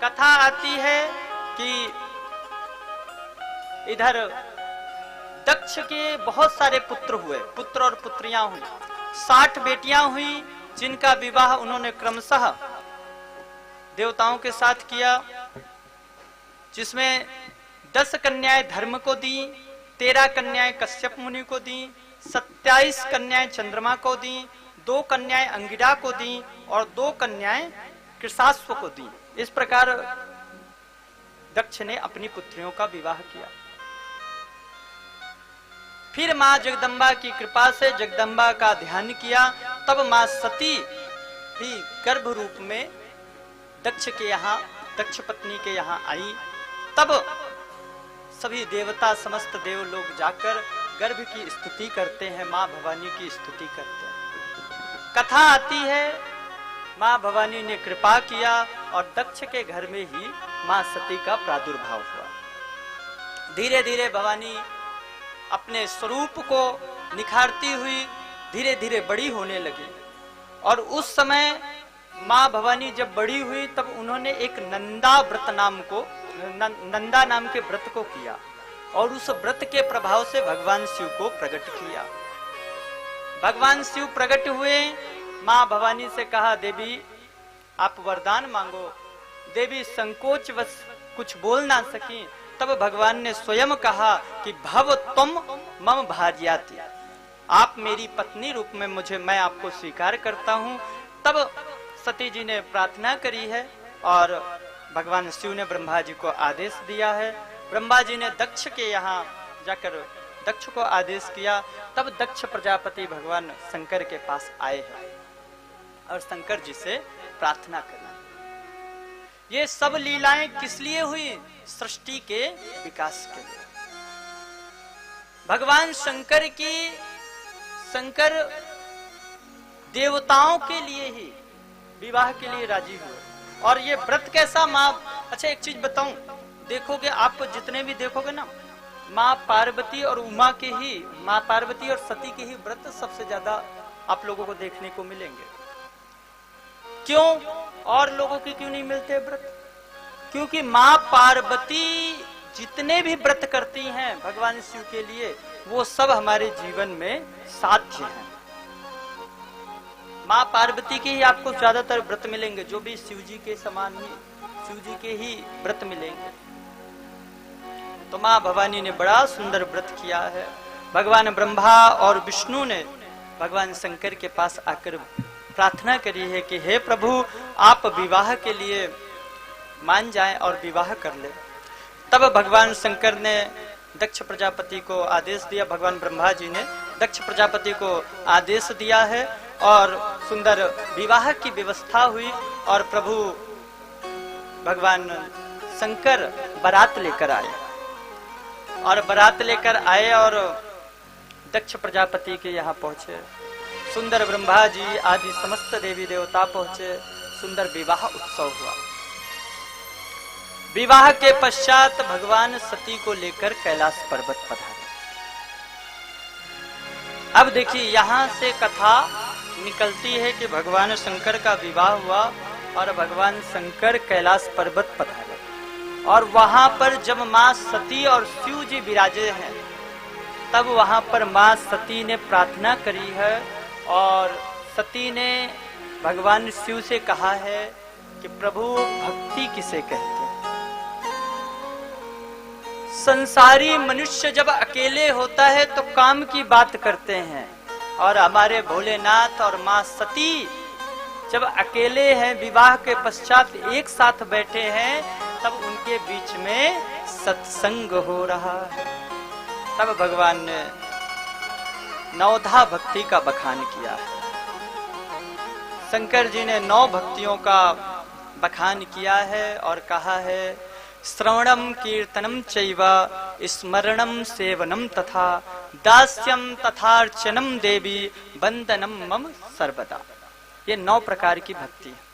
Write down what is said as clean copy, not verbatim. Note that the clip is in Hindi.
कथा आती है कि इधर दक्ष के बहुत सारे पुत्र हुए, पुत्र और पुत्रियां हुई, 60 बेटियां हुई, जिनका विवाह उन्होंने क्रमशः देवताओं के साथ किया, जिसमें 10 कन्याएं धर्म को दी, 13 कन्याएं कश्यप मुनि को दी, 27 कन्याएं चंद्रमा को दी, 2 कन्याएं अंगिरा को दी और 2 कन्याएं कृशाश्व को दी। इस प्रकार दक्ष ने अपनी पुत्रियों का विवाह किया। फिर मां जगदम्बा की कृपा से जगदम्बा का ध्यान किया, तब मां सती भी गर्भ रूप में दक्ष के यहाँ, दक्ष पत्नी के यहाँ आई। तब सभी देवता, समस्त देव लोग जाकर गर्भ की स्तुति करते हैं, मां भवानी की स्तुति करते हैं। कथा आती है मां भवानी ने कृपा किया और दक्ष के घर में ही मां सती का प्रादुर्भाव हुआ। धीरे धीरे भवानी अपने स्वरूप को निखारती हुई धीरे धीरे बड़ी होने लगी। और उस समय मां भवानी जब बड़ी हुई तब उन्होंने एक नंदा व्रत नाम को, नंदा नाम के व्रत को किया और उस व्रत के प्रभाव से भगवान शिव को प्रकट किया। भगवान शिव प्रकट हुए, मां भवानी से कहा, देवी आप वरदान मांगो। देवी संकोचवश कुछ बोल ना सकी। तब भगवान ने स्वयं कहा कि भव तुम मम भार्याति, आप मेरी पत्नी रूप में मैं आपको स्वीकार करता हूं। तब सती जी ने प्रार्थना करी है और भगवान शिव ने ब्रह्मा जी को आदेश दिया है। ब्रह्मा जी ने दक्ष के यहाँ जाकर दक्ष को आदेश किया। तब दक्ष प्रजापति भगवान शंकर के पास आए हैं और शंकर जी से प्रार्थना करी। ये सब लीलाएं किस लिए हुई? सृष्टि के विकास के लिए। भगवान शंकर देवताओं के लिए ही विवाह के लिए राजी हुए। और ये व्रत कैसा? मां, अच्छा एक चीज बताऊं, देखोगे आप जितने भी देखोगे ना, मां पार्वती और उमा के ही, मां पार्वती और सती के ही व्रत सबसे ज्यादा आप लोगों को देखने को मिलेंगे। क्यों? और लोगों के क्यों नहीं मिलते व्रत? क्योंकि मां पार्वती जितने भी व्रत करती हैं भगवान शिव के लिए, वो सब हमारे जीवन में साध्य हैं। मां पार्वती के ही आपको ज्यादातर व्रत मिलेंगे, जो भी शिव जी के समान ही, शिव जी के ही व्रत मिलेंगे। तो मां भवानी ने बड़ा सुंदर व्रत किया है। भगवान ब्रह्मा और विष्णु ने भगवान शंकर के पास आकर प्रार्थना करी है कि हे प्रभु, आप विवाह के लिए मान जाएं और विवाह कर ले। तब भगवान शंकर ने दक्ष प्रजापति को आदेश दिया, भगवान ब्रह्मा जी ने दक्ष प्रजापति को आदेश दिया है और सुंदर विवाह की व्यवस्था हुई। और प्रभु भगवान शंकर बारात लेकर आए और बारात लेकर आए और दक्ष प्रजापति के यहाँ पहुंचे। सुंदर ब्रह्मा जी आदि समस्त देवी देवता पहुंचे। सुंदर विवाह उत्सव हुआ। विवाह के पश्चात भगवान सती को लेकर कैलाश पर्वत पधारे। अब देखिए, यहां से कथा निकलती है कि भगवान शंकर का विवाह हुआ और भगवान शंकर कैलाश पर्वत पधारे। और वहां पर जब मां सती और शिव जी विराजे हैं, तब वहां पर मां सती ने प्रार्थना करी है और सती ने भगवान शिव से कहा है कि प्रभु, भक्ति किसे कहते हैं? संसारी मनुष्य जब अकेले होता है तो काम की बात करते हैं, और हमारे भोलेनाथ और मां सती जब अकेले हैं, विवाह के पश्चात एक साथ बैठे हैं, तब उनके बीच में सत्संग हो रहा है। तब भगवान ने नवधा भक्ति का बखान किया है। शंकर जी ने 9 भक्तियों का बखान किया है और कहा है, श्रवणम कीर्तनम चैव स्मरणम सेवनम तथा दास्यम तथार्चनम देवी वंदनम मम सर्वदा। ये 9 प्रकार की भक्ति है।